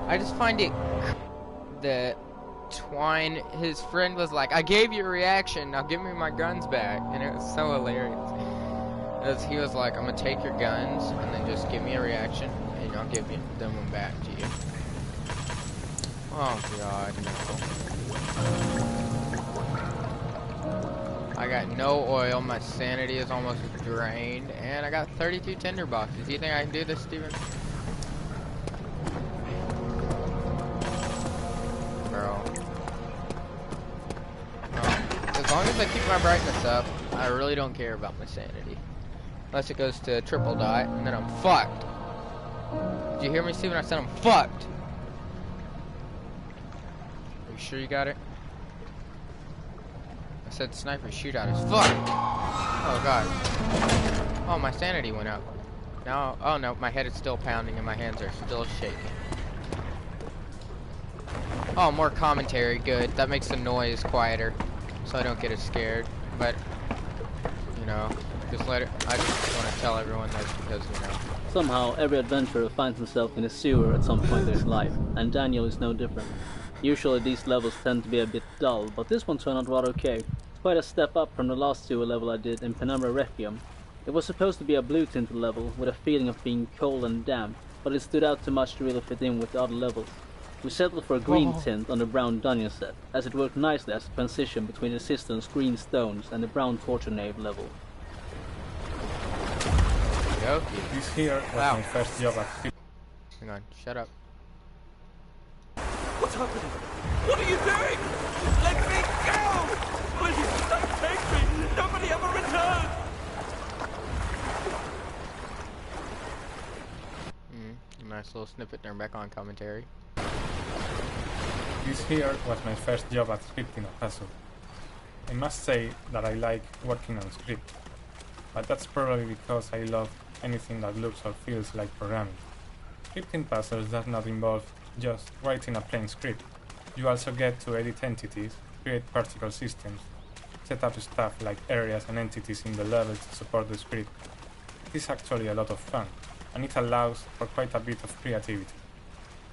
I just find it that Twine, his friend was like, I gave you a reaction, now give me my guns back. And it was so hilarious. As he was like, I'm gonna take your guns and then just give me a reaction and I'll give them back to you. Oh god, no. I got no oil, my sanity is almost drained, and I got 32 tinder boxes. Do you think I can do this, Steven? Bro. As long as I keep my brightness up, I really don't care about my sanity. Unless it goes to triple dot, and then I'm fucked. Did you hear me, Steven? I said I'm fucked. Are you sure you got it? I said sniper shootout is fucked. Oh god. Oh, my sanity went up. Now, oh no, my head is still pounding and my hands are still shaking. Oh, more commentary, good. That makes the noise quieter, so I don't get as scared. But, you know, just let it. I just want to tell everyone that because, you know. Somehow, every adventurer finds himself in a sewer at some point in his life, and Daniel is no different. Usually these levels tend to be a bit dull, but this one turned out rather okay. Quite a step up from the last sewer level I did in Penumbra Requiem. It was supposed to be a blue tinted level, with a feeling of being cold and damp, but it stood out too much to really fit in with the other levels. We settled for a green tint on the brown dungeon set, as it worked nicely as a transition between the Cistern's green stones and the brown torture nave level. This here was my first job at... Hang on, shut up. What's happening? What are you doing? Let me go! Please, don't take me! Nobody ever returns! Nice little snippet there, back on commentary. This here was my first job at scripting a puzzle. I must say that I like working on script, but that's probably because I love anything that looks or feels like programming. Scripting puzzles does not involve just writing a plain script. You also get to edit entities, create particle systems, set up stuff like areas and entities in the level to support the script. It is actually a lot of fun, and it allows for quite a bit of creativity.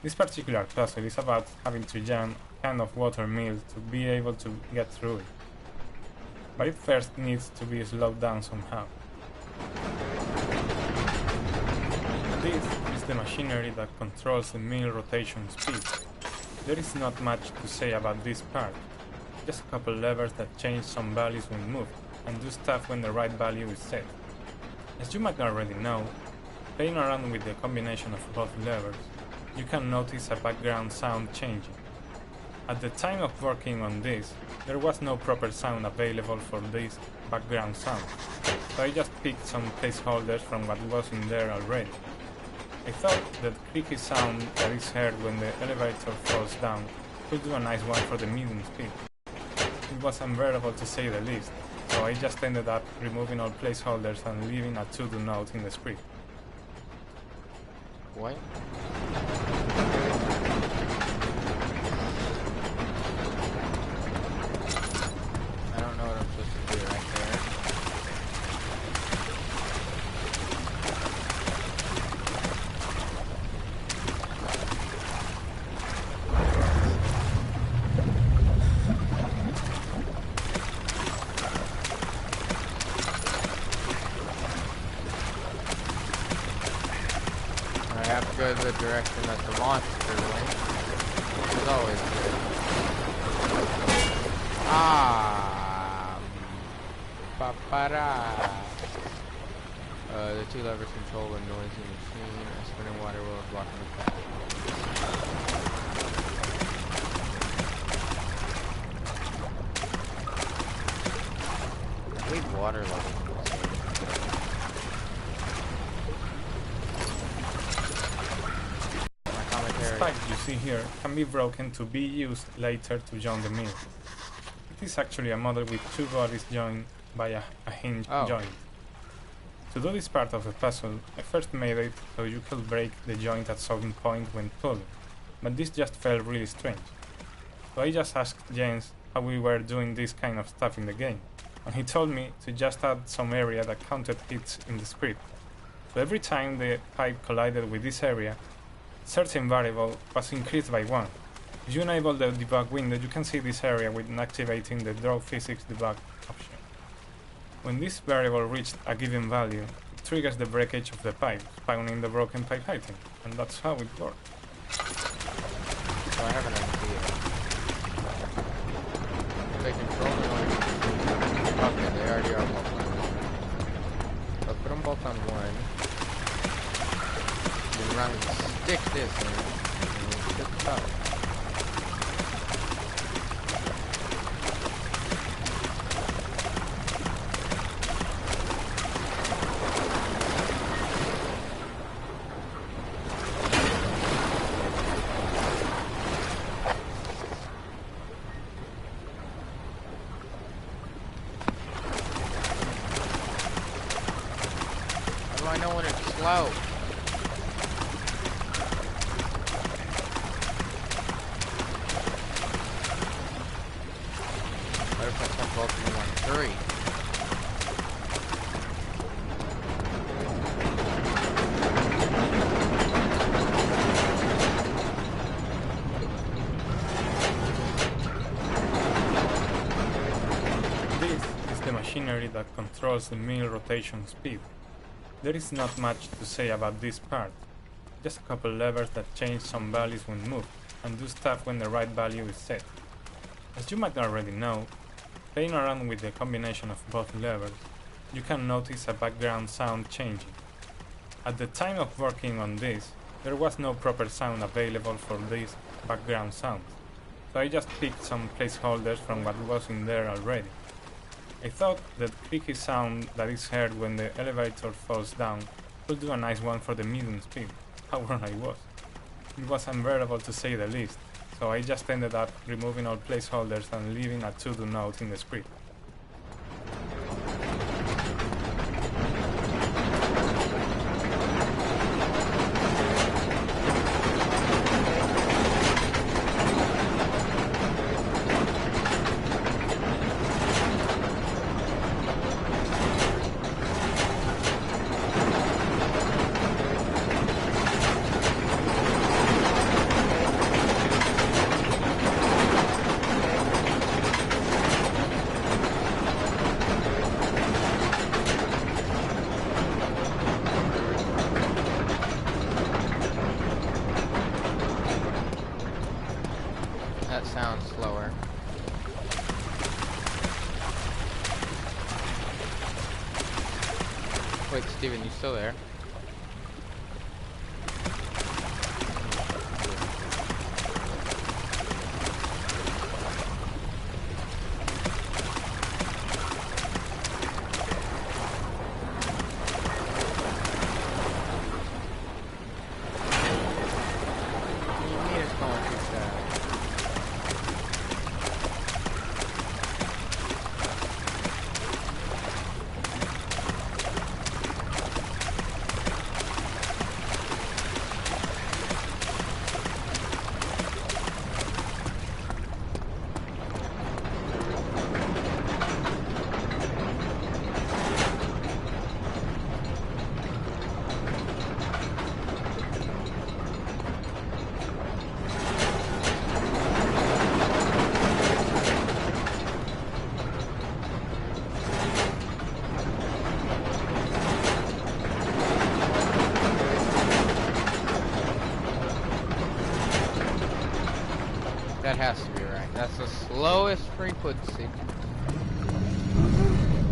This particular puzzle is about having to jam a can of water mill to be able to get through it. But it first needs to be slowed down somehow. This is the machinery that controls the mill rotation speed. There is not much to say about this part, just a couple levers that change some values when moved, and do stuff when the right value is set. As you might already know, playing around with the combination of both levers, you can notice a background sound changing. At the time of working on this, there was no proper sound available for this background sound, so I just picked some placeholders from what was in there already. I thought that creaky sound that is heard when the elevator falls down could do a nice one for the medium speed. It was unbearable to say the least, so I just ended up removing all placeholders and leaving a to-do note in the script. What? I don't know what I'm supposed to do right there. I have to go the direction that the monster went, which is always good. Papara. The two levers control a noisy machine. A spinning water wheel is blocking the path. I hate water levels. The pipe you see here can be broken to be used later to join the mill. It is actually a model with two bodies joined by a hinge joint. To do this part of the puzzle, I first made it so you could break the joint at some point when pulling, but this just felt really strange. So I just asked James how we were doing this kind of stuff in the game, and he told me to just add some area that counted hits in the script. So every time the pipe collided with this area, Searching variable was increased by 1. If you enable the debug window, you can see this area with activating the draw physics debug option. When this variable reached a given value, it triggers the breakage of the pipe, spawning the broken pipe item, and that's how it works. So I have an idea. If they control the noise. Okay, they already are both on one. So put them both on one. Then run and stick this in, and we'll stick it out. I know when it's slow. What if I put both in 1, 3? This is the machinery that controls the mill rotation speed. There is not much to say about this part, just a couple levers that change some values when moved, and do stuff when the right value is set. As you might already know, playing around with the combination of both levers, you can notice a background sound changing. At the time of working on this, there was no proper sound available for these background sounds, so I just picked some placeholders from what was in there already. I thought that creaky sound that is heard when the elevator falls down would do a nice one for the medium speed. How wrong I was. It was unbearable to say the least, so I just ended up removing all placeholders and leaving a to-do note in the script. That sounds slower. Wait, Steven, you still there? What do you mean it's going too fast? That has to be right. That's the slowest frequency.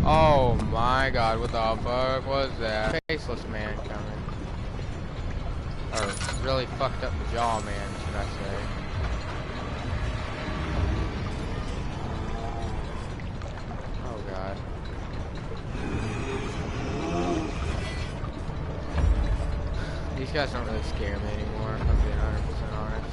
Oh my god, what the fuck was that? Faceless man coming. Or really fucked up jaw man, should I say. Oh god. These guys don't really scare me anymore, if I'm being 100% honest.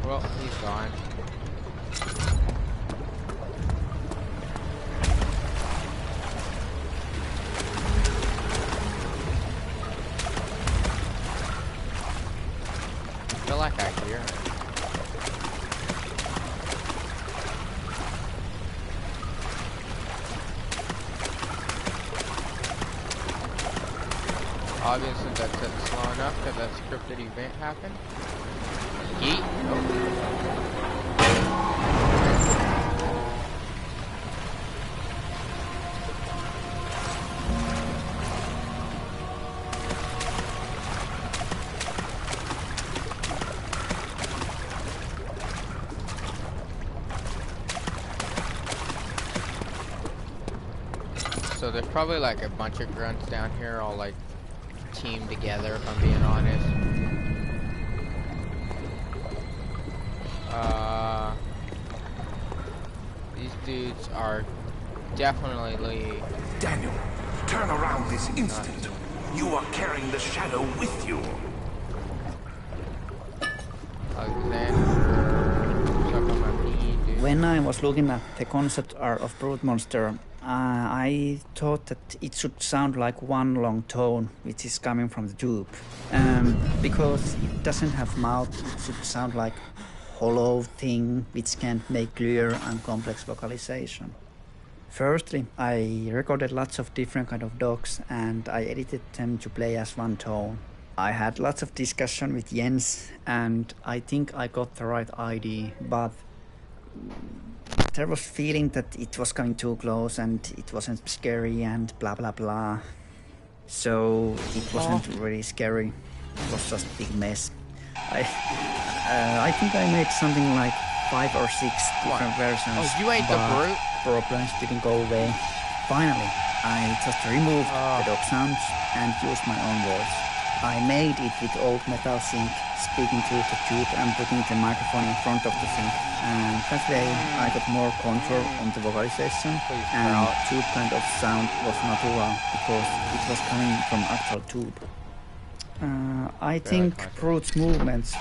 Well, he's gone. Obviously that's it slow enough because that scripted event happened. Yeet. So there's probably like a bunch of grunts down here all like teamed together, if I'm being honest. These dudes are definitely... Daniel, turn around this instant. You are carrying the shadow with you. When I was looking at the concept art of Brute Monster, I thought that it should sound like one long tone, which is coming from the tube. Because it doesn't have mouth, it should sound like hollow thing, which can't make clear and complex vocalization. Firstly, I recorded lots of different kind of dogs and I edited them to play as one tone. I had lots of discussion with Jens and I think I got the right idea, but there was feeling that it was coming too close and it wasn't scary and blah blah blah. So it wasn't really scary, it was just a big mess. I think I made something like 5 or 6 different versions. Oh, you ain't the brute? Problems didn't go away. Finally, I just removed the dog sounds and used my own voice. I made it with old metal sync, speaking through the tube and putting the microphone in front of the sync. And that way I got more control on the vocalization, and tube kind of sound was natural because it was coming from actual tube. I think Brute's movements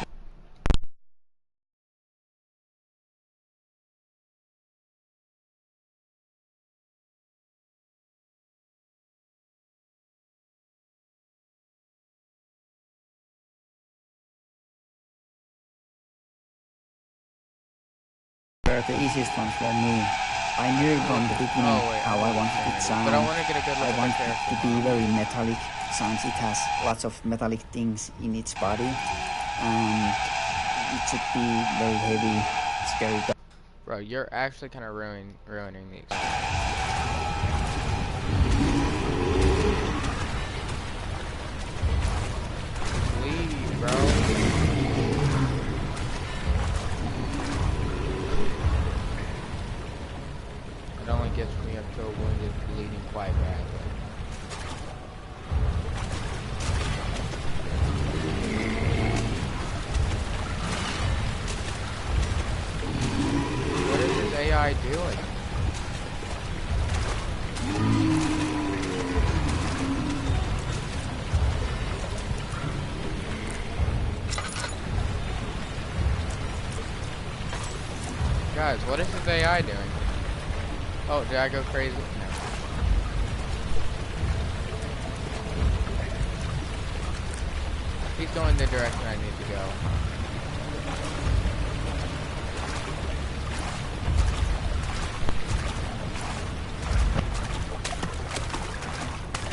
were the easiest ones for me. I knew from the beginning how I wanted it to sound. But I want to get a good look I at want the it to be very metallic sounds. It has lots of metallic things in its body, and it should be very heavy, scary. Bro, you're actually kind of ruining the experience. Leave, bro. It only gets me up to a wound is bleeding quite badly. What is this AI doing? Guys, what is this AI doing? Oh, did I go crazy? No. He's going the direction I need to go.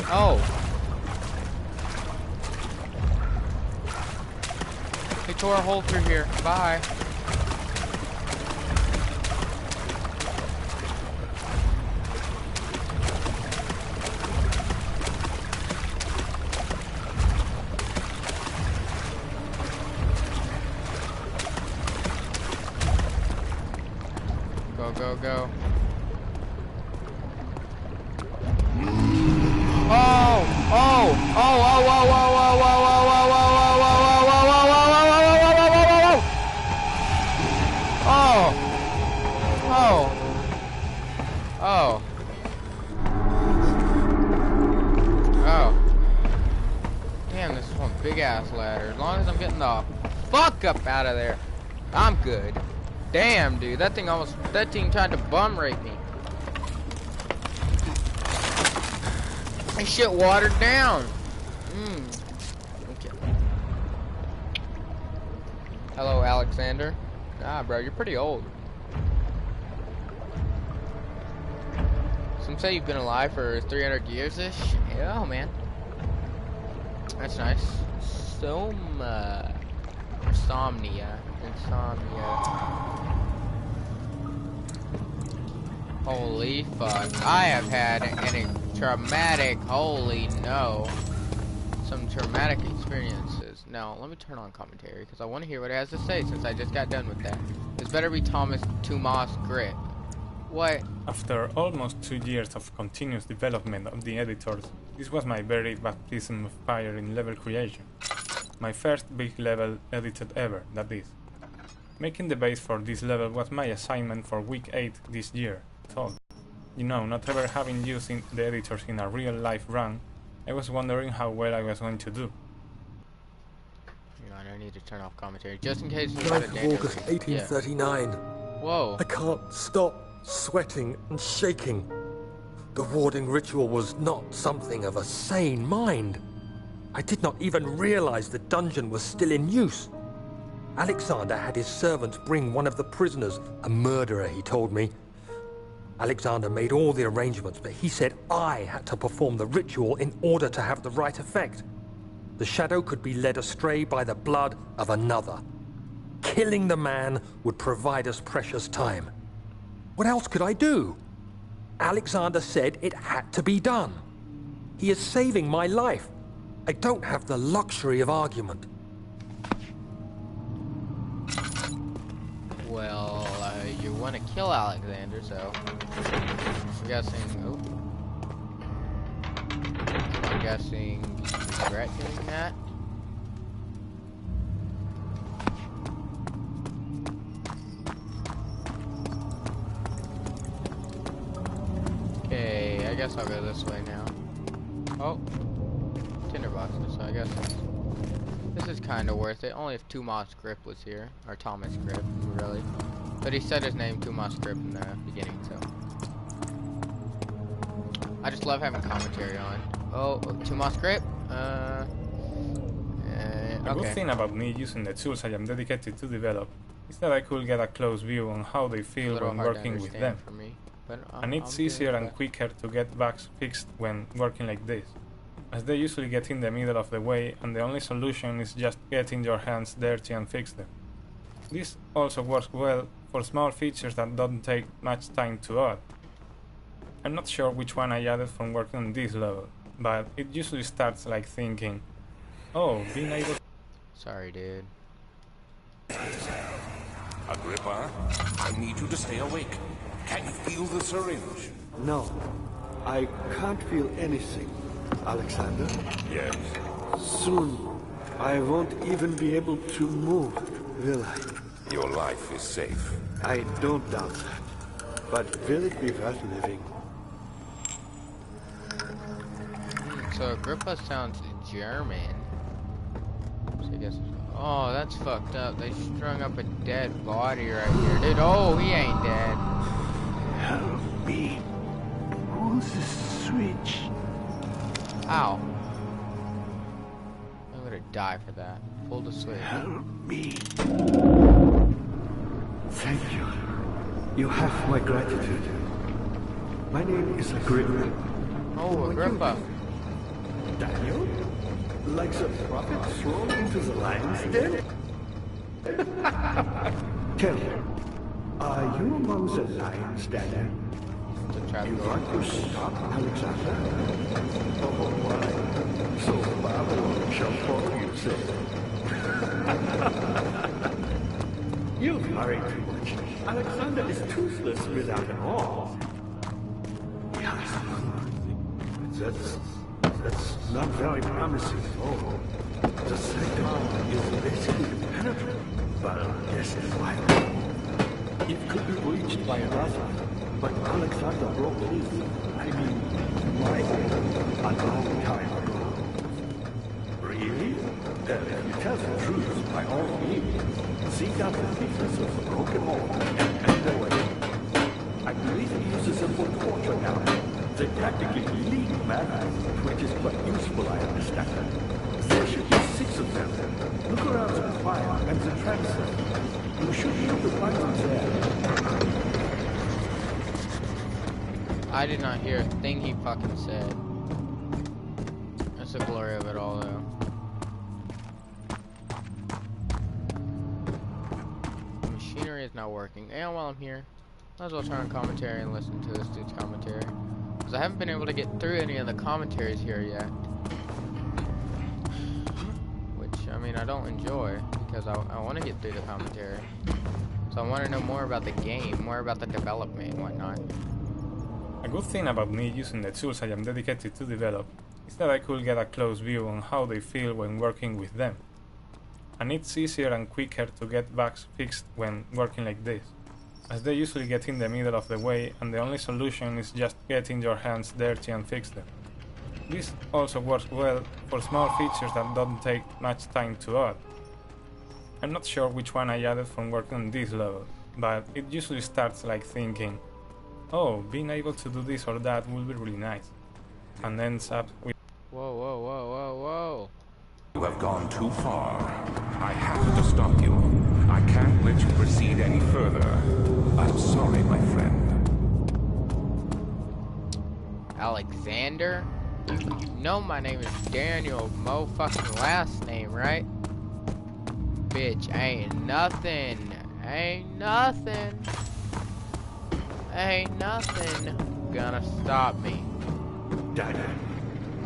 Oh! He tore a hole through here. Bye. Go, go. Oh! Oh! Oh! Oh! Oh! Oh! Oh! Oh! Oh! Oh! Oh! Damn, this is one big ass ladder. As long as I'm getting the fuck up out of there, I'm good. Damn, dude, that thing tried to bum rape me. This shit watered down. Okay. Hello, Alexander. Nah, bro, you're pretty old. Some say you've been alive for 300 years-ish. Yeah, man. That's nice. Insomnia. Holy fuck. I have had some traumatic experiences. Now, let me turn on commentary, because I want to hear what it has to say, since I just got done with that. This better be Tomas Grip. What? After almost 2 years of continuous development of the editors, this was my very baptism of fire in level creation. My first big level edited ever, that is. Making the base for this level was my assignment for week 8 this year. So, you know, not ever having used the editors in a real life run, I was wondering how well I was going to do. Hang on, I need to turn off commentary, just in case 9th of August 1839. Whoa. I can't stop sweating and shaking. The warding ritual was not something of a sane mind. I did not even realize the dungeon was still in use. Alexander had his servants bring one of the prisoners, a murderer, he told me. Alexander made all the arrangements, but he said I had to perform the ritual in order to have the right effect. The shadow could be led astray by the blood of another. Killing the man would provide us precious time. What else could I do? Alexander said it had to be done. He is saving my life. I don't have the luxury of argument. Well, you want to kill Alexander, so I'm guessing. I'm guessing you regret doing that. Okay, I guess I'll go this way now. Oh, tinderboxes. So I guess this is kind of worth it. Only if Tomas Grip was here, or Thomas Grip, really. But he said his name Tomas Grip in the beginning, so I just love having commentary on. Oh, Tomas Grip. A good Okay. thing about me using the tools I am dedicated to develop is that I could get a close view on how they A feel little when hard to working with understand them. for me, but And it's easier and quicker to get bugs fixed when working like this, as they usually get in the middle of the way and the only solution is just getting your hands dirty and fix them. This also works well for small features that don't take much time to add. I'm not sure which one I added from working on this level, but it usually starts like thinking, oh, being able. Sorry, dude. Agrippa, I need you to stay awake. Can you feel the syringe? No, I can't feel anything, Alexander. Yes. Soon, I won't even be able to move, will I? Your life is safe. I don't doubt that. But will it be worth living? So Agrippa sounds German. So I guess. Oh, that's fucked up. They strung up a dead body right here, dude. Oh, he ain't dead. Help me. Pull the switch. Ow. I'm gonna die for that. Pull the switch. Help me. Thank you. You have my gratitude. My name is Agrippa. Oh, Agrippa. Daniel? Like the prophet thrown into the lion's den? Tell me, are you among the lions, Daniel? The trap You door. want to stop Alexander? Oh, why? So Babylon shall fall, you say? You worry too much. Alexander is toothless without an arm. Yes. That's not very promising at all. The second is basically impenetrable, but this is why. It could be breached by another, but Alexander broke his, my way, a long time ago. Really? Then if you tell the truth, by all means, seek out the pieces of the broken mold and cut away. I believe he uses them for torture now. They practically leak matter, which is quite useful, I understand. There should be 6 of them. Look around the fire and the transit. You should be able to find them there. I did not hear a thing he fucking said. That's the glory of it all, though. not working. And while I'm here, might as well turn on commentary and listen to this dude's commentary. Because I haven't been able to get through any of the commentaries here yet. Which, I mean, I don't enjoy. Because I want to get through the commentary. So I want to know more about the game, more about the development and whatnot. A good thing about me using the tools I am dedicated to develop is that I could get a close view on how they feel when working with them. And it's easier and quicker to get bugs fixed when working like this, as they usually get in the middle of the way and the only solution is just getting your hands dirty and fix them. This also works well for small features that don't take much time to add. I'm not sure which one I added from working on this level, but it usually starts like thinking, oh, being able to do this or that will be really nice, and ends up with Whoa, whoa, whoa, whoa, whoa. You have gone too far. I have to stop you. I can't let you proceed any further. I'm sorry, my friend. Alexander? No, my name is Daniel, mo-fucking last name, right? Bitch, ain't nothing. Ain't nothing gonna stop me. Daddy,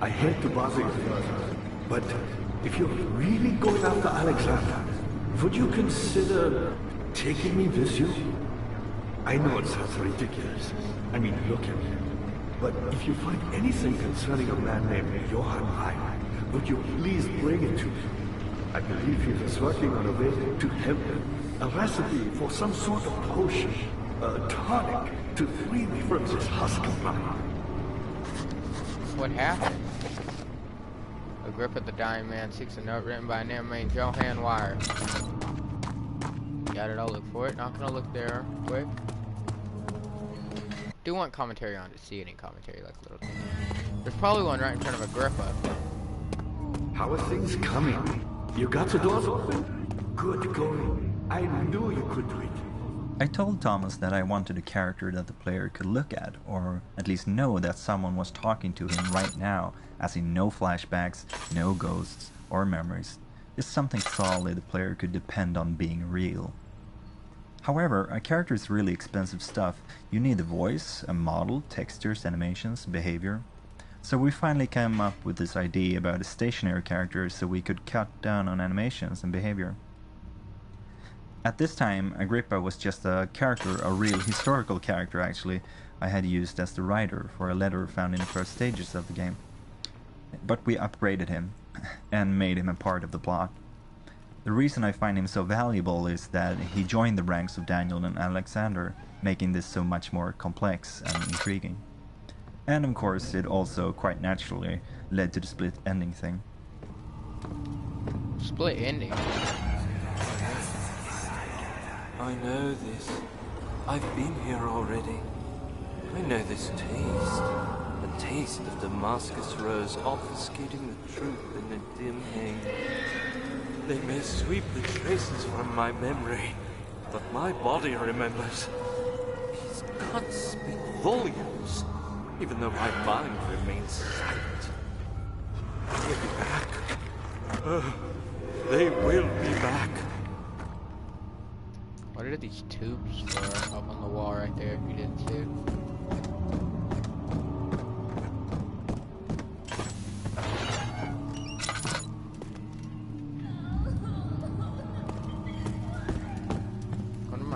I hate to bother you further, but if you're really going after Alexander, would you consider taking me with you? I know it sounds ridiculous. I mean, look at me. But if you find anything concerning a man named Johann Rein, would you please bring it to me? I believe he was working on a way to help him. A recipe for some sort of potion, a tonic to free me from this husk of mine. What happened? Agrippa the dying man seeks a note written by a name named Johann Wire. Got it, I'll look for it. Not gonna look there quick. Do want commentary on to see any commentary like little thing. There's probably one right in front of Agrippa. How are things coming? You got the doors open? Good going. I knew you could do it. I told Thomas that I wanted a character that the player could look at, or at least know that someone was talking to him right now, as in no flashbacks, no ghosts, or memories. Just something solid the player could depend on being real. However, a character is really expensive stuff. You need a voice, a model, textures, animations, behavior. So we finally came up with this idea about a stationary character so we could cut down on animations and behavior. At this time, Agrippa was just a character, a real historical character actually, I had used as the writer for a letter found in the first stages of the game. But we upgraded him and made him a part of the plot. The reason I find him so valuable is that he joined the ranks of Daniel and Alexander, making this so much more complex and intriguing. And of course, it also quite naturally led to the split ending thing. Split ending? I know this. I've been here already. I know this taste. The taste of Damascus rose obfuscating the truth in a dim haze. They may sweep the traces from my memory, but my body remembers. These cuts speak volumes, even though my mind remains silent. They'll be back. They will be back. What are these tubes for up on the wall right there if you didn't see it? What am I?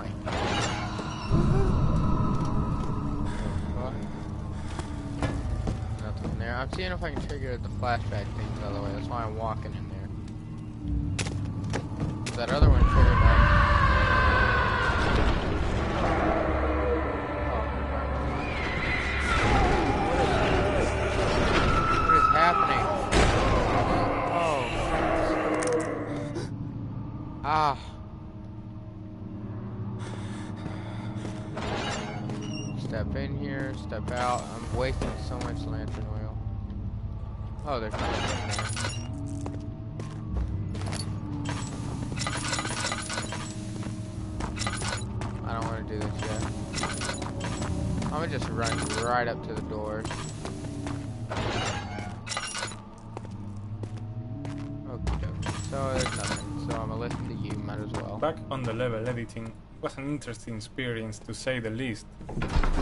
Nothing there. I'm seeing if I can trigger the flashback thing by the way. That's why I'm walking in there. That other one triggered that. Ah. Step in here, step out. I'm wasting so much lantern oil. Oh, there's nothing in there. I don't want to do this yet. I'm gonna just run right up to the door. Okay, so there's nothing. So I'm gonna listen to you, might as well. well. Back on the level editing, it was an interesting experience to say the least.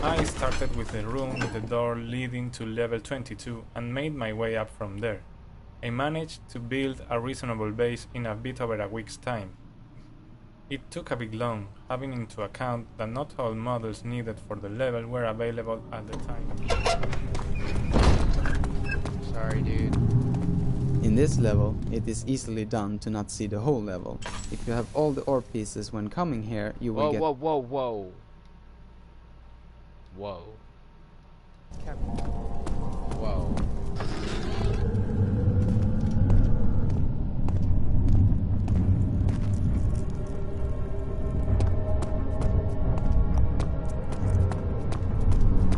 I started with the room with the door leading to level 22 and made my way up from there. I managed to build a reasonable base in a bit over a week's time. It took a bit long, having into account that not all models needed for the level were available at the time. Sorry, dude. In this level, it is easily done to not see the whole level. If you have all the ore pieces when coming here, you will get... Whoa. Whoa.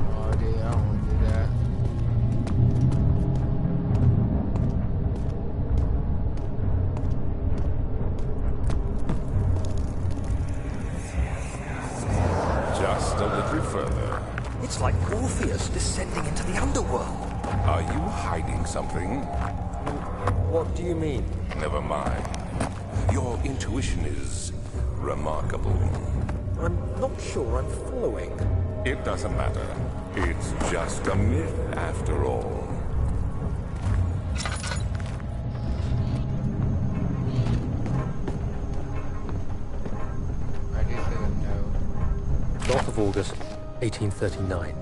Oh, dude, I don't want to do that. Just a little further. It's like Orpheus descending into the underworld. Are you hiding something? What do you mean? Never mind. Your intuition is remarkable. I'm not sure I'm following. It doesn't matter. It's just a myth after all. I do say that no. 12th of August, 1839.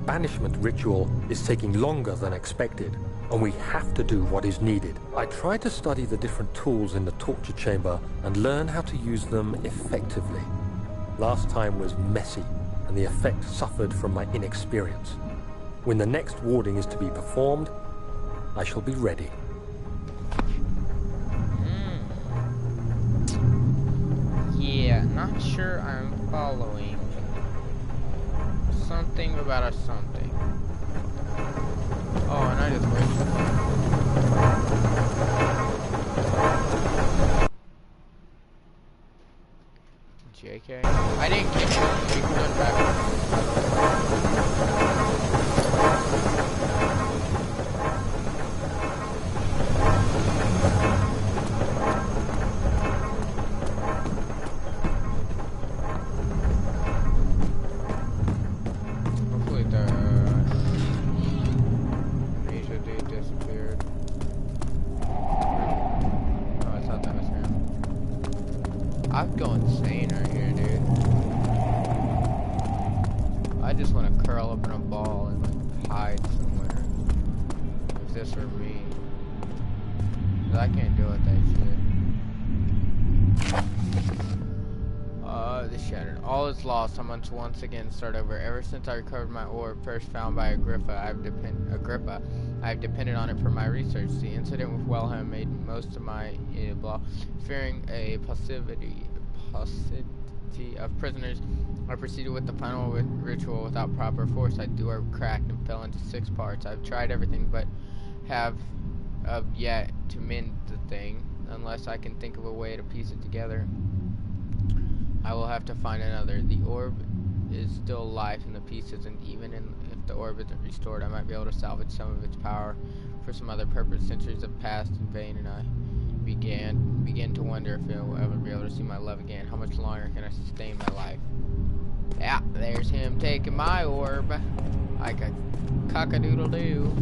Banishment ritual is taking longer than expected, and we have to do what is needed. I tried to study the different tools in the torture chamber and learn how to use them effectively. Last time was messy, and the effect suffered from my inexperience. When the next warding is to be performed, I shall be ready. Yeah, not sure I'm following. Something about a something. Oh, and I just wasted. JK? I didn't get it. You can run back. Hopefully the Amnesia dude disappeared. Oh, I thought that was him. I'd go insane right here, dude. I just want to curl up in a ball and like hide somewhere. If this were me. 'Cause I can't deal with that shit. This shattered. All is lost. I must once again start over. Ever since I recovered my orb, first found by Agrippa, I've depended on it for my research. The incident with Wellham made most of my fearing a paucity of prisoners. I proceeded with the final ritual without proper foresight. The orb cracked and fell into 6 parts. I've tried everything, but have yet to mend the thing, unless I can think of a way to piece it together. I will have to find another. The orb is still alive in the pieces, and even if the orb isn't restored, I might be able to salvage some of its power for some other purpose. Centuries have passed in vain, and I begin to wonder if I will ever be able to see my love again. How much longer can I sustain my life? Yeah, there's him taking my orb like a cock-a-doodle-doo.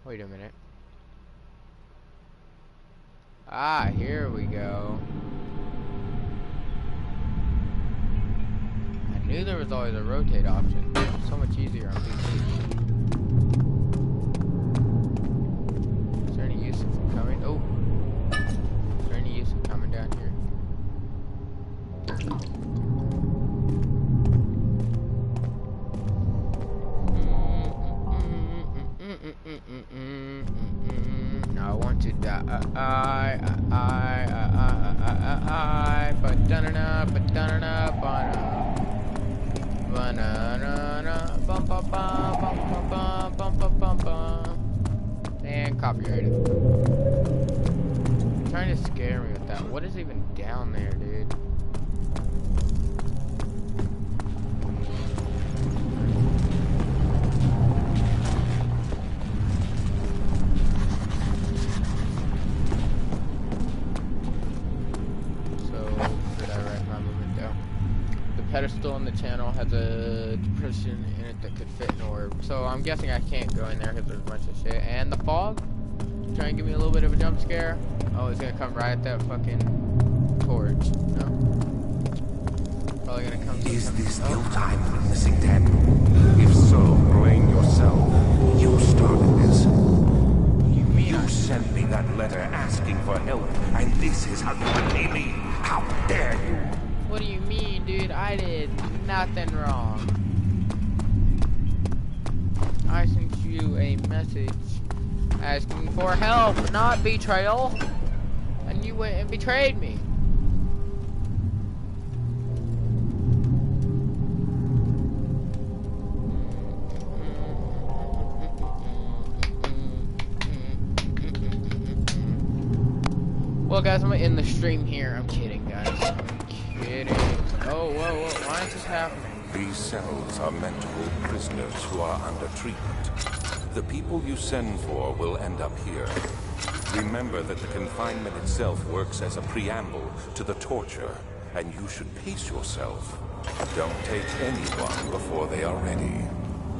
Wait a minute. Ah, here we go. I knew there was always a rotate option. So much easier on PC. Is there any use of coming? Oh. Is there any use of coming down here? I want to die, but banana, bum bum bum bum bum bum bum, and copyrighted. You're trying to scare me with that. What is even down there, dude? pedestal in the channel has a depression in it that could fit an orb. So I'm guessing I can't go in there because there's a bunch of shit. And the fog, try and give me a little bit of a jump scare. Oh, it's gonna come right at that fucking torch. No? Probably gonna come. Is this your time witnessing them? If so, blame yourself. You started this. You sent me that letter asking for help, and this is how you repay me? How dare you? What do you mean, dude? I did nothing wrong. I sent you a message asking for help, not betrayal. And you went and betrayed me. Well, guys, I'm gonna end the stream here. I'm kidding, guys. I'm kidding. Oh, whoa. Why is this happening? These cells are meant to hold prisoners who are under treatment. The people you send for will end up here. Remember that the confinement itself works as a preamble to the torture, and you should pace yourself. Don't take anyone before they are ready.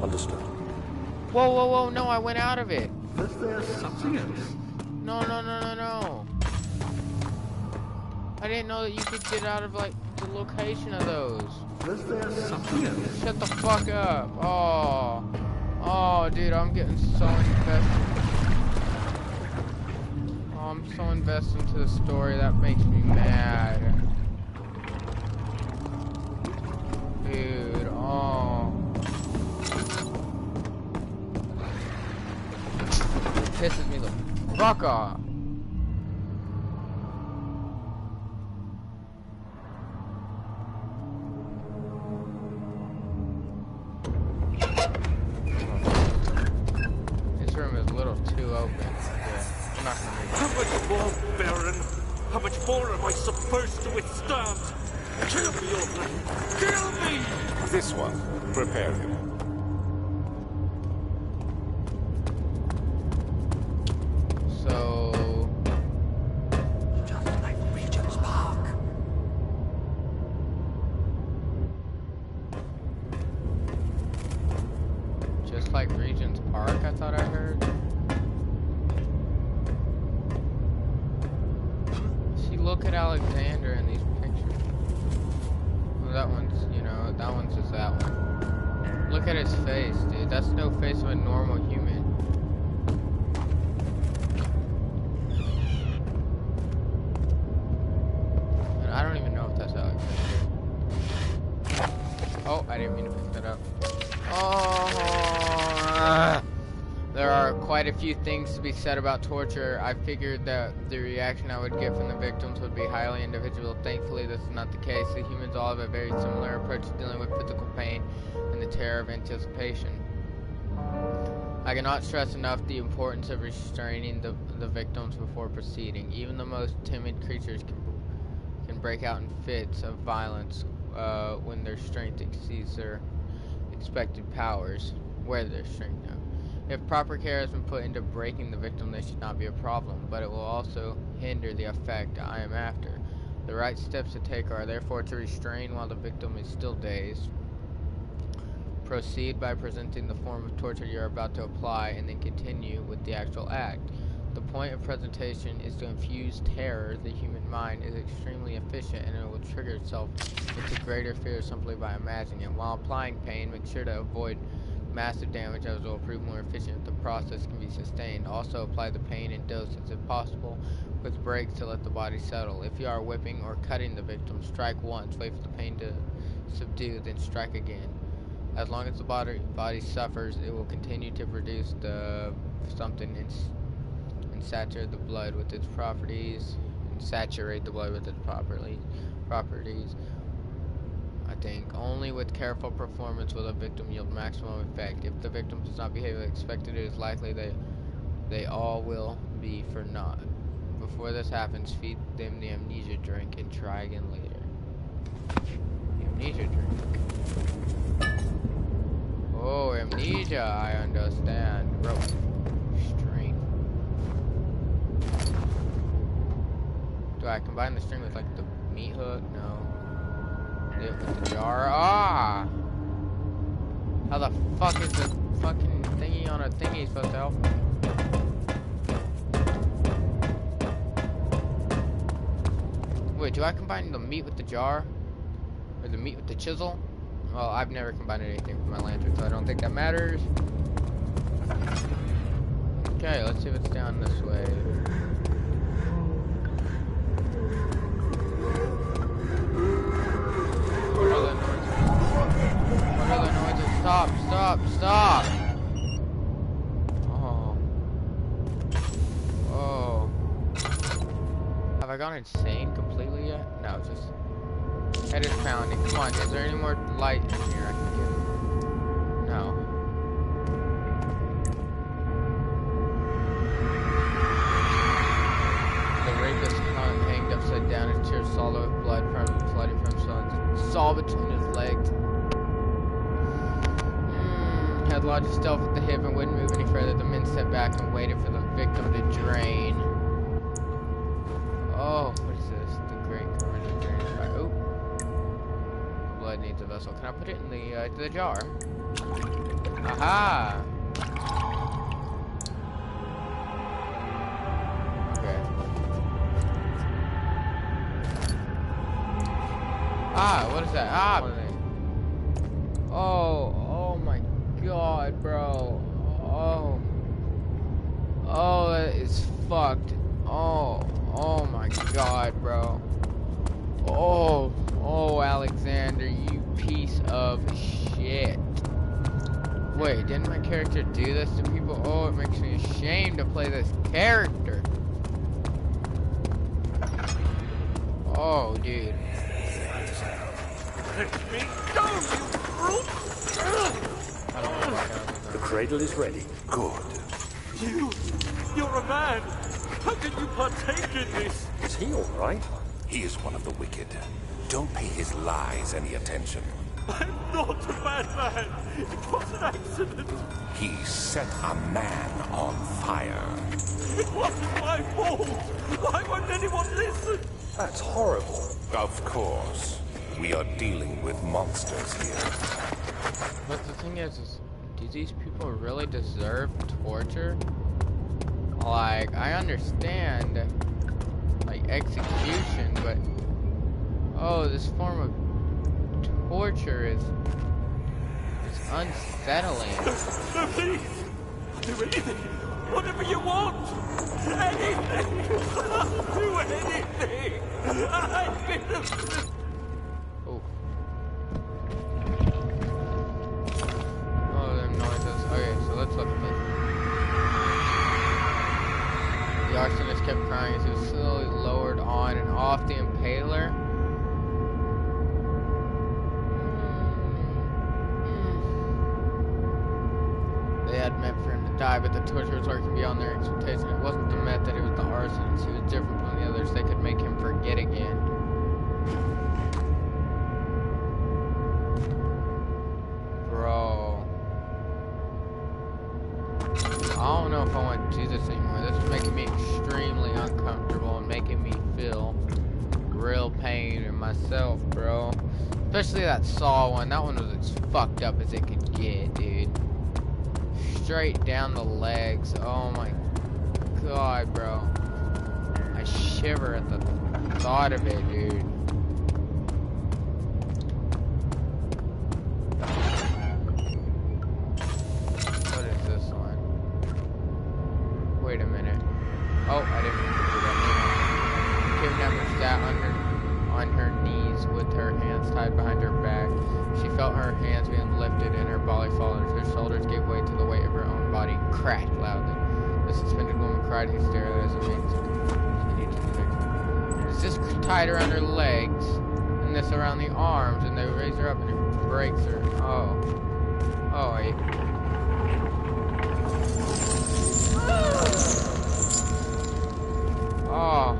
Understood. Whoa, no, I went out of it. Is there something else? No. I didn't know that you could get out of, like, the location of those. Is there something else? Shut the fuck up. Oh, dude, I'm getting so invested. Oh, I'm so invested into the story, that makes me mad. Dude, oh. Pisses me the fuck off. How much more am I supposed to withstand? Kill me, old man! Kill me! This one, prepare him. So... Just like Regent's Park. Just like Regent's Park, I thought I heard. Look at Alexander in these pictures. Well, that one's, that one's just that one. Look at his face, dude. That's no face of a normal human. And I don't even know if that's Alexander. Oh, I didn't mean to pick that up. Oh, there are quite a few things to be said about torture. I figured that the reaction I would get from the victims would be highly individual. Thankfully, this is not the case. The humans all have a very similar approach to dealing with physical pain and the terror of anticipation. I cannot stress enough the importance of restraining the victims before proceeding. Even the most timid creatures can break out in fits of violence when their strength exceeds their expected powers. Where their strength now. If proper care has been put into breaking the victim, this should not be a problem, but it will also hinder the effect I am after. The right steps to take are therefore to restrain while the victim is still dazed. Proceed by presenting the form of torture you are about to apply, and then continue with the actual act. The point of presentation is to infuse terror. The human mind is extremely efficient, and it will trigger itself into greater fear simply by imagining it. While applying pain, make sure to avoid massive damage, as it will prove more efficient if the process can be sustained. Also apply the pain in doses, if possible, with breaks to let the body settle. If you are whipping or cutting the victim, strike once, wait for the pain to subdue, then strike again. As long as the body suffers, it will continue to produce something and saturate the blood with its properties. I think only with careful performance will the victim yield maximum effect. If the victim does not behave as expected, it is likely they all will be for naught. Before this happens, feed them the amnesia drink and try again later. The amnesia drink. Oh, amnesia, I understand. Rope. String. Do I combine the string with like the meat hook? No. Hit with the jar. Ah! How the fuck is the fucking thingy on a thingy supposed to help? Wait, do I combine the meat with the jar? Or the meat with the chisel? Well, I've never combined anything with my lantern, so I don't think that matters. Okay, let's see what's down this way. What are the noises? What are the noises? Stop, stop, stop! Oh. Oh. Have I gone insane completely yet? No, just... Head is pounding. Come on, is there any more light in here I can get? No. The rapist hung hanged upside down, his tears solid with blood flooding from his saw between his legs. Had lodged himself at the hip and wouldn't move any further. The men stepped back and waited for the victim to drain. Oh, what is this? The great covered in drain. Oh. Blood needs a vessel. Can I put it in the jar? Aha! Okay. Ah, what is that? Ah! Oh my god, bro. Oh, that is fucked. Oh my god, bro. Oh, Alexander, you piece of shit. Wait, didn't my character do this to people? Oh, it makes me ashamed to play this character. Oh, dude. Let me go, you brute! The cradle is ready. Good. You're a man. How can you partake in this? Is he all right? He is one of the wicked. Don't pay his lies any attention. I'm not a bad man. It was an accident. He set a man on fire. It wasn't my fault. Why won't anyone listen? That's horrible. Of course. We are dealing with monsters here. But the thing is do these people really deserve torture? Like, I understand, like, execution, but, oh, this form of torture is unsettling. No, please! Do anything! Whatever you want! Anything! I'll do anything! I've been a... Oh. Oh, them noises. Okay, so let's look at this. The arsonist kept crying as he was slowly lowered on and off the impaler. They had meant for him to die, but the torture was working beyond their expectation. It wasn't the meth that it was the arsonist. He was different from the others. They could make him forget again. Bro. I don't know if I want to do this anymore. This is making me extremely uncomfortable and making me feel real pain in myself, bro. Especially that saw one. That one was as fucked up as it could get, dude. Straight down the legs. Oh my god, bro. I shiver at the thought of it, dude. What is this one? Wait a minute. Oh, I didn't mean to do that. Kidnapper sat on her knees with her hands tied behind her back. She felt her hands being lifted and her body falling. Her shoulders gave way to the weight of her own body. Cracked loudly. The suspended woman cried hysterically as she continued to connect. Is this tied around her legs and this around the arms, and they raise her up and it breaks her? Oh. Oh, wait. Oh.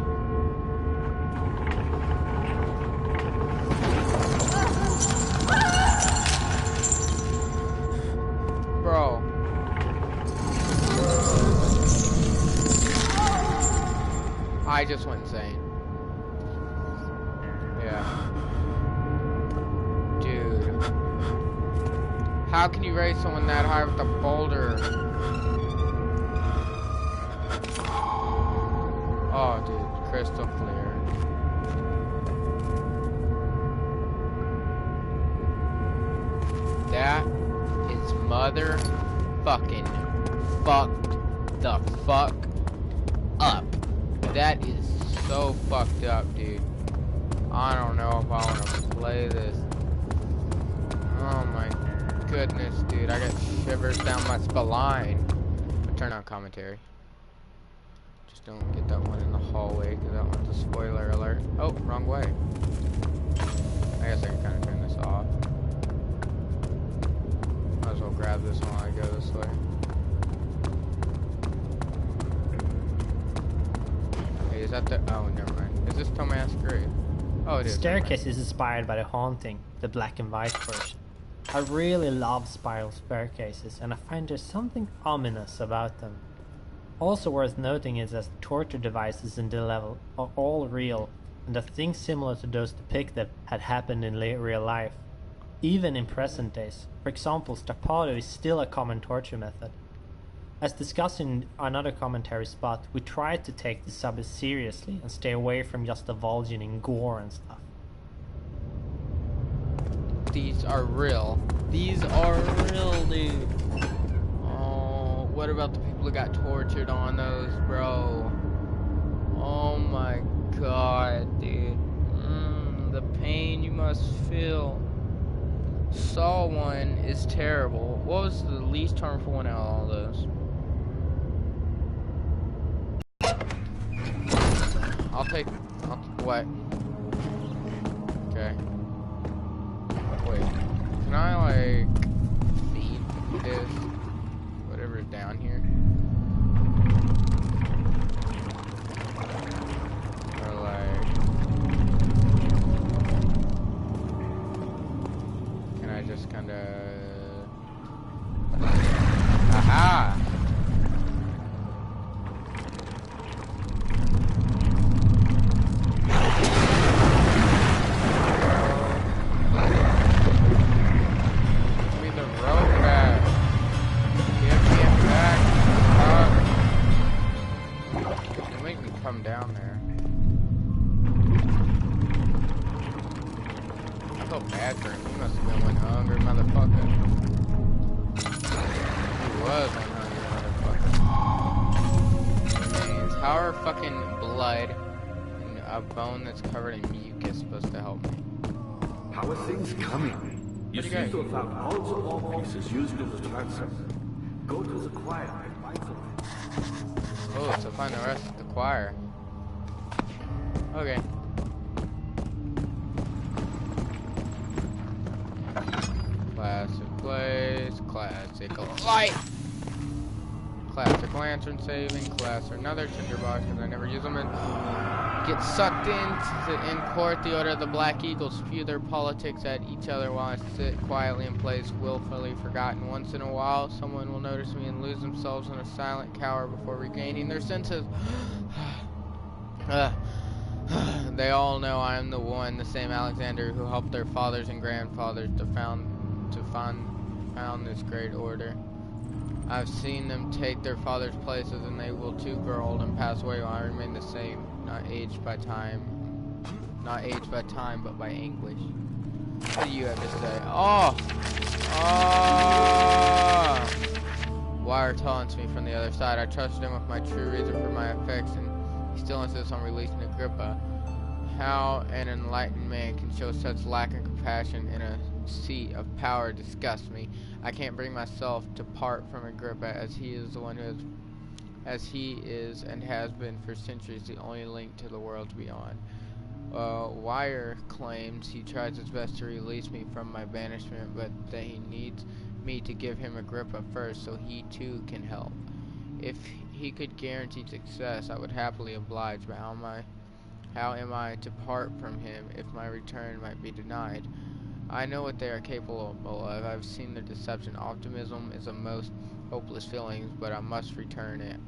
Bro. I just went insane. Yeah. How can you raise someone that high with a boulder? Oh, dude, crystal clear. That is motherfucking fucked the fuck up. That is so fucked up, dude. I don't know if I want to play this. Oh my goodness, dude. I got shivers down my spine. I'll turn on commentary. Just don't get that one in the hallway because I don't want the spoiler alert. Oh, wrong way. I guess I can kind of turn this off. Might as well grab this while I go this way. Hey, is that the... Oh, never mind. Is this Tomas grave? Oh, it The is. staircase is inspired by The Haunting, the black and white version. I really love spiral staircases, and I find there's something ominous about them. Also worth noting is that torture devices in the level are all real, and that things similar to those depicted had happened in real life, even in present days. For example, staccato is still a common torture method. As discussed in another commentary spot, we try to take the subject seriously and stay away from just divulging in gore and stuff. These are real. These are real, dude. Oh, what about the people who got tortured on those, bro? Oh my god, dude. The pain you must feel. Saw one is terrible. What was the least harmful one out of all those? What? Okay. Wait, can I like feed this whatever's down here? Or like, can I just kind of? Aha! Come down there. I felt bad for him. He must have been one hungry motherfucker. He was one hungry motherfucker. Remains. How are fucking blood and a bone that's covered in mucus supposed to help me? How are things coming? You seem to have found all the wall pieces used in the transfer. Go to the choir and find them. Oh, so find the rest of the choir. Okay. Classic place, classic light. Classic lantern saving, classic another tinderbox because I never use them and get sucked in court. The order of the Black Eagles spew their politics at each other while I sit quietly in place, willfully forgotten. Once in a while, someone will notice me and lose themselves in a silent cower before regaining their senses. They all know I am the one, the same Alexander who helped their fathers and grandfathers to found this great order. I've seen them take their father's places, and they will too grow old and pass away while I remain the same, not aged by time, but by anguish. What do you have to say? Oh! Wire taunts me from the other side. I trusted him with my true reason for my affection. He still insists on releasing Agrippa. How an enlightened man can show such lack of compassion in a seat of power disgusts me. I can't bring myself to part from Agrippa, as he is the one who is and has been for centuries the only link to the world beyond. Wire claims he tries his best to release me from my banishment, but that he needs me to give him Agrippa first so he too can help. If he could guarantee success, I would happily oblige, but how am I to part from him if my return might be denied? I know what they are capable of. I've seen their deception. Optimism is a most hopeless feeling, but I must return it.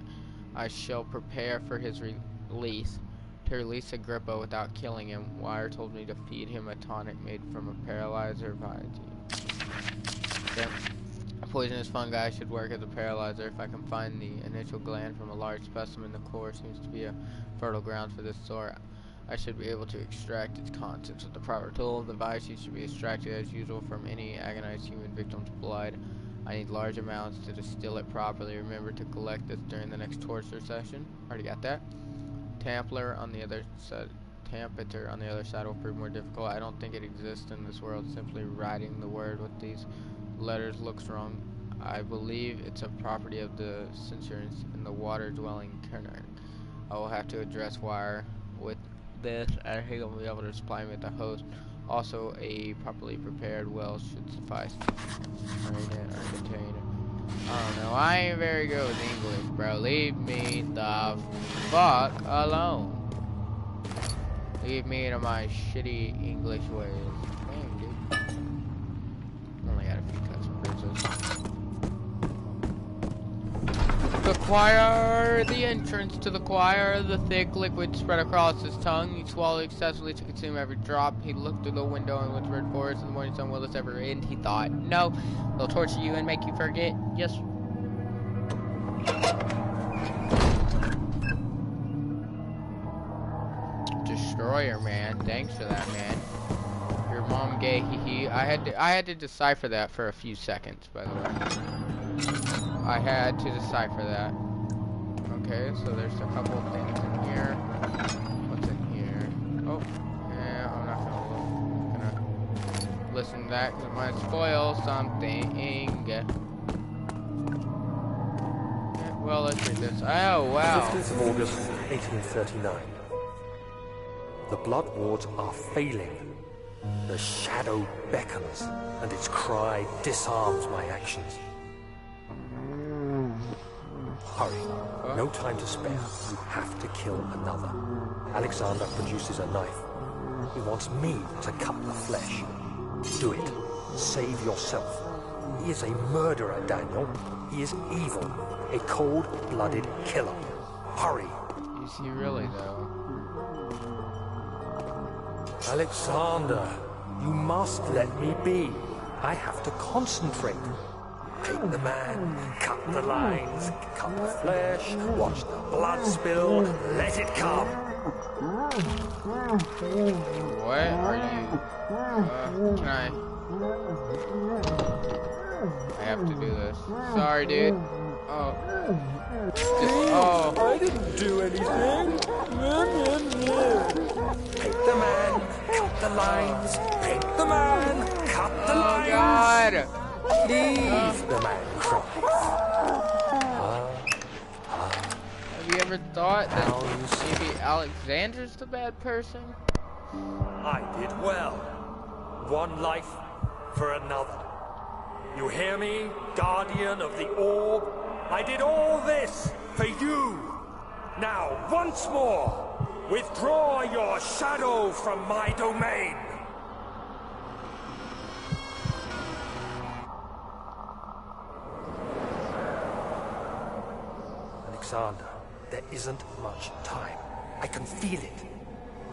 I shall prepare for his release. To release Agrippa without killing him, Wire told me to feed him a tonic made from a paralyzer Vitae. Okay. A poisonous fungi should work as a paralyzer. If I can find the initial gland from a large specimen, the core seems to be a fertile ground for this sort. I should be able to extract its contents with the proper tool. The viruses should be extracted as usual from any agonized human victim's blood. I need large amounts to distill it properly. Remember to collect this during the next torture session. Already got that. Templar on the other side. Temperature on the other side will prove more difficult. I don't think it exists in this world. Simply writing the word with these letters looks wrong. I believe it's a property of the sensors in the water-dwelling Kerner. I will have to address wire with this, and he will be able to supply me with a host. Also, a properly prepared well should suffice. I don't know. I ain't very good with English, bro. Leave me the fuck alone. Leave me to my shitty English ways. Damn, dude. Only had a few cuts and bruises. The choir, the entrance to the choir, the thick liquid spread across his tongue. He swallowed excessively to consume every drop. He looked through the window and whispered, "Forest in the morning sun, will this ever end?" He thought, "No, they'll torture you and make you forget." Just Destroyer, man. Thanks for that, man. Your mom gay, hee hee. I had to decipher that for a few seconds, by the way. I had to decipher that. Okay, so there's a couple of things in here. What's in here? Oh, yeah, I'm not gonna listen to that because it might spoil something. Yeah, well, let's read this. Oh, wow. 15th of August, 1839. The blood wards are failing. The shadow beckons, and its cry disarms my actions. Hurry. No time to spare. You have to kill another. Alexander produces a knife. He wants me to cut the flesh. Do it. Save yourself. He is a murderer, Daniel. He is evil. A cold-blooded killer. Hurry. Is he really, though? Alexander, you must let me be. I have to concentrate. Take the man, cut the lines, cut the flesh, watch the blood spill, let it come. What are you? Can I have to do this. Sorry, dude. Oh. I didn't do anything. Take the man, cut the lines, take the man, cut the lines. God. Leave the man cry. Have you ever thought that maybe Alexander's the bad person? I did well. One life for another. You hear me, guardian of the orb? I did all this for you. Now, once more, withdraw your shadow from my domain. Alexander, there isn't much time. I can feel it.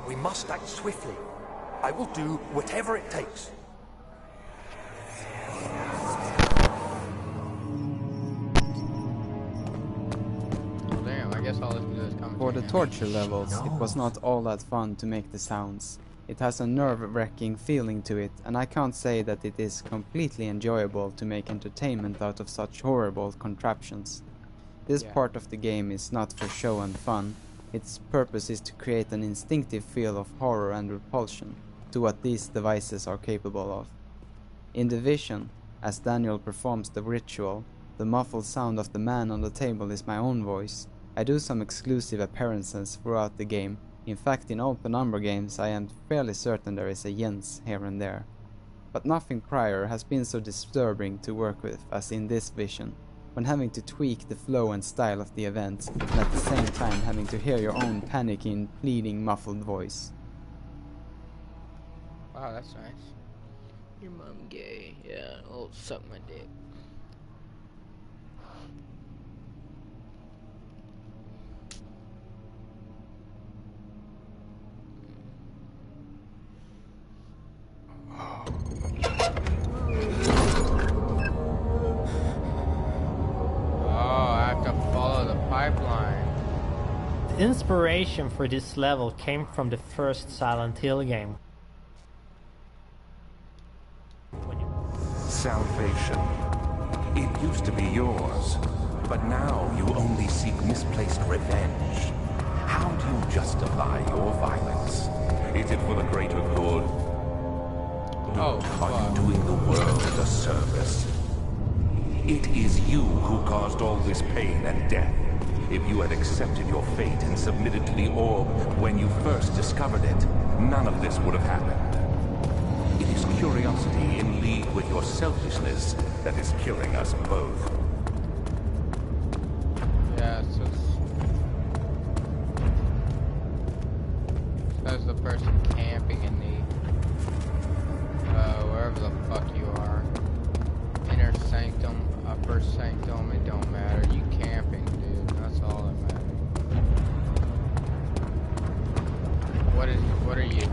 We must act swiftly. I will do whatever it takes. Well, damn, I guess I'll listen to this commentary. For the torture levels, it was not all that fun to make the sounds. It has a nerve-wracking feeling to it, and I can't say that it is completely enjoyable to make entertainment out of such horrible contraptions. This part of the game is not for show and fun. Its purpose is to create an instinctive feel of horror and repulsion to what these devices are capable of. In the vision, as Daniel performs the ritual, the muffled sound of the man on the table is my own voice. I do some exclusive appearances throughout the game. In fact, in open number games I am fairly certain there is a Jens here and there. But nothing prior has been so disturbing to work with as in this vision, when having to tweak the flow and style of the events, and at the same time having to hear your own panicking, pleading, muffled voice. Wow, that's nice. Your mom gay. Yeah, oh, suck my dick. inspiration for this level came from the first Silent Hill game. Salvation. It used to be yours, but now you only seek misplaced revenge. How do you justify your violence? Is it for the greater good? Oh, Are you doing the world a service? It is you who caused all this pain and death. If you had accepted your fate and submitted to the orb when you first discovered it, none of this would have happened. It is curiosity in league with your selfishness that is killing us both. Yeah, so there's the person camping in the wherever the fuck you are. Inner sanctum, upper sanctum, it don't matter. You camping, dude. That's all that matters. What are you?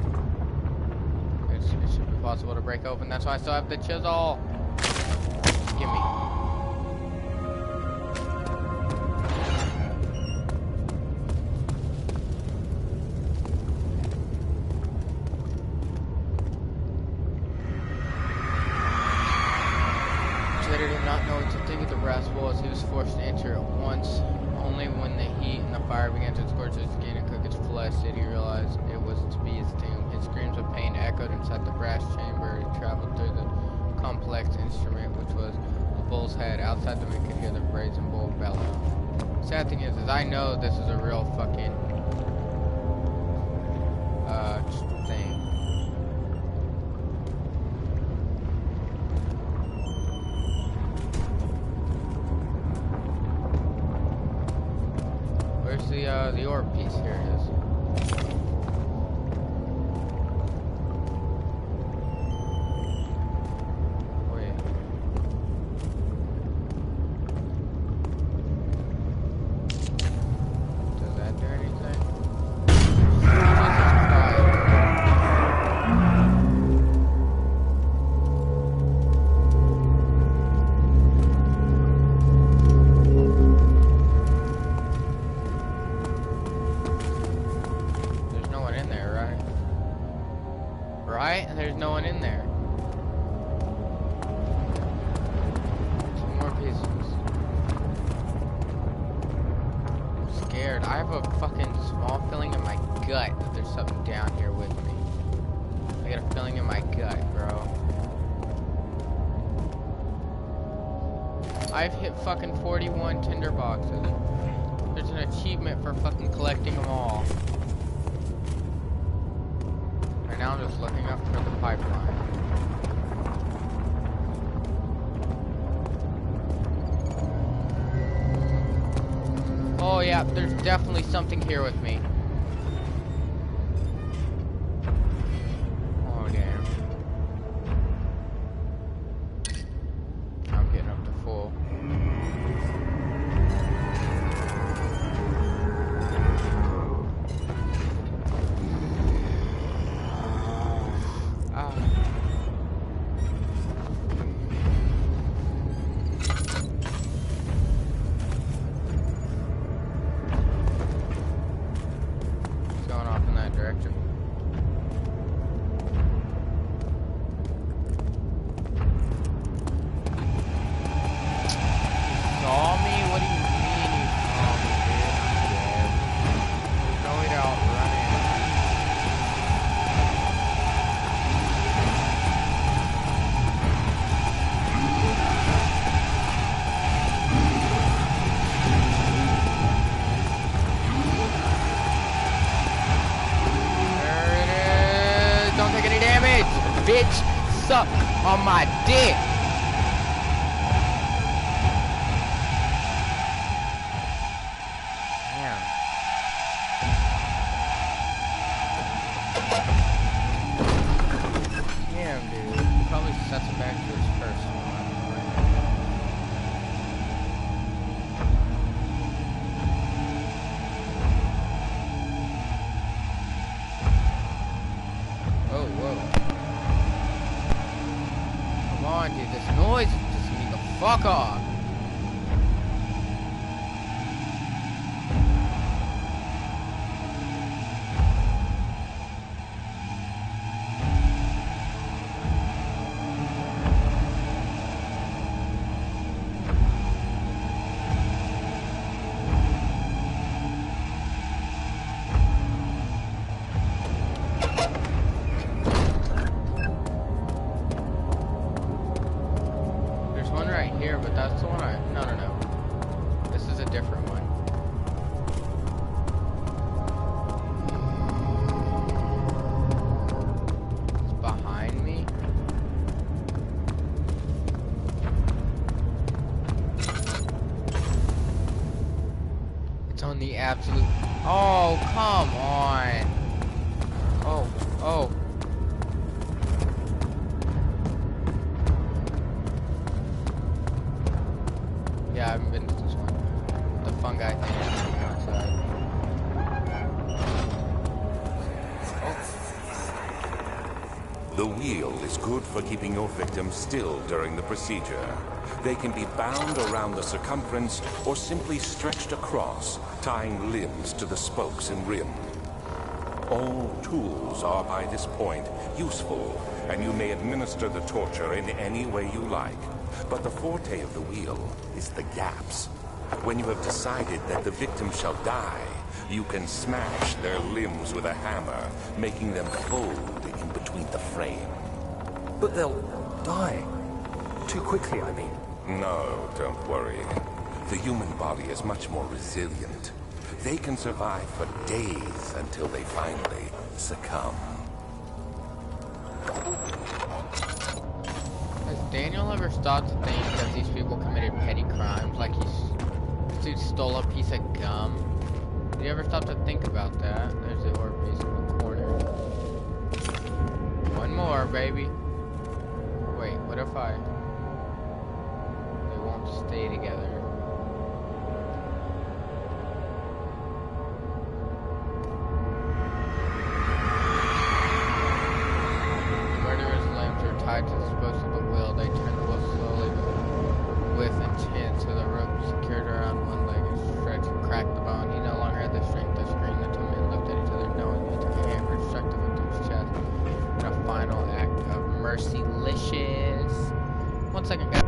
It should be possible to break open. That's why I still have the chisel. Give me. Trader did not know what to think of the brass walls. He was forced to enter at once. Only when the heat and the fire began to scorch his skin and cook his flesh did he realize it was to be his tomb. His screams of pain echoed inside the brass chamber. He traveled through the complex instrument, which was the bull's head. Outside them, he could hear the brazen bull bellow. Sad thing is I know this is a real fucking thing. Where's the orb piece? Here it is. Oh yeah. Does that do anything? There's no one in there, right? Right? And there's no one in there. Two more pieces. I'm scared. I have a fucking small feeling in my gut that there's something down here with me. I got a feeling in my gut, bro. I've hit fucking 41 tinder boxes. There's an achievement for fucking collecting them all. Right now I'm just looking up for the pipeline. Oh yeah, there's definitely something here with me. Oh damn. I'm getting up to full. Going off in that direction. You saw me? What do you mean you saw me, dude? I'm dead. There's no way to outrun it. There it is. Don't take any damage. Bitch, suck on my dick. Damn. Damn, dude. Probably sets him back to his first one. Oh, whoa. Come on, dude. This noise is just need to fuck off. That's the one no. This is a different one. It's behind me. It's on the absolute... Oh, come on. Oh. Yeah, I haven't been to this one. The fungi thing is on the outside. The wheel is good for keeping your victim still during the procedure. They can be bound around the circumference or simply stretched across, tying limbs to the spokes and rim. All tools are by this point useful, and you may administer the torture in any way you like. But the forte of the wheel is the gaps. When you have decided that the victim shall die, you can smash their limbs with a hammer, making them fold in between the frame. But they'll die. Too quickly, I mean. No, don't worry. The human body is much more resilient. They can survive for days until they finally succumb. Has Daniel ever stopped to think that these people committed petty crimes? Like this dude stole a piece of gum? Did you ever stop to think about that? There's the ore piece in the corner. One more, baby. Wait, what if they won't stay together? Tied to the spokes of the wheel, they turn the wheel slowly with intent to the rope secured around one leg and stretch and crack the bone. He no longer had the strength to scream. The two men looked at each other knowingly, took a hammer, struck the victim's chest in a final act of mercy-licious. 1 second, guys.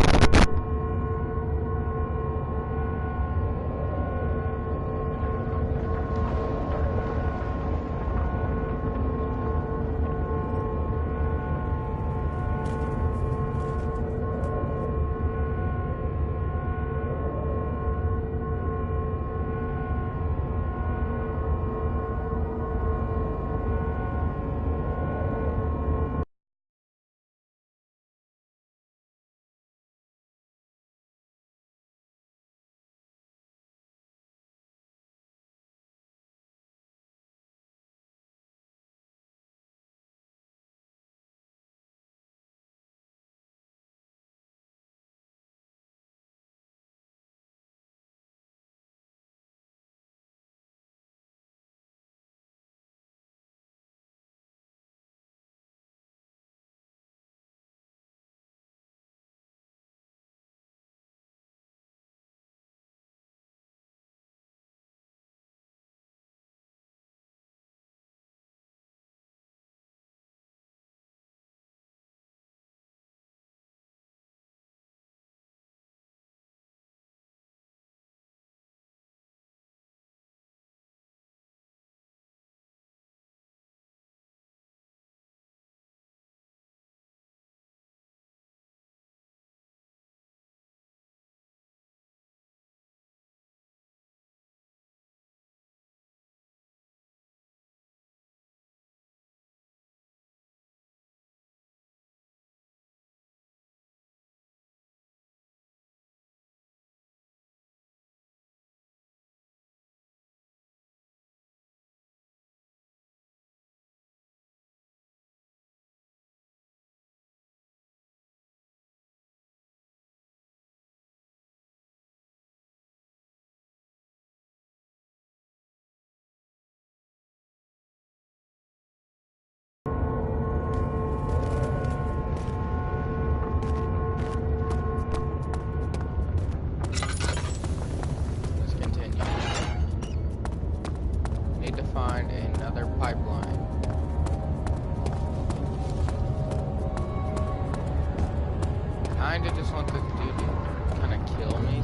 Find another pipeline. Kinda just want this dude to kinda kill me.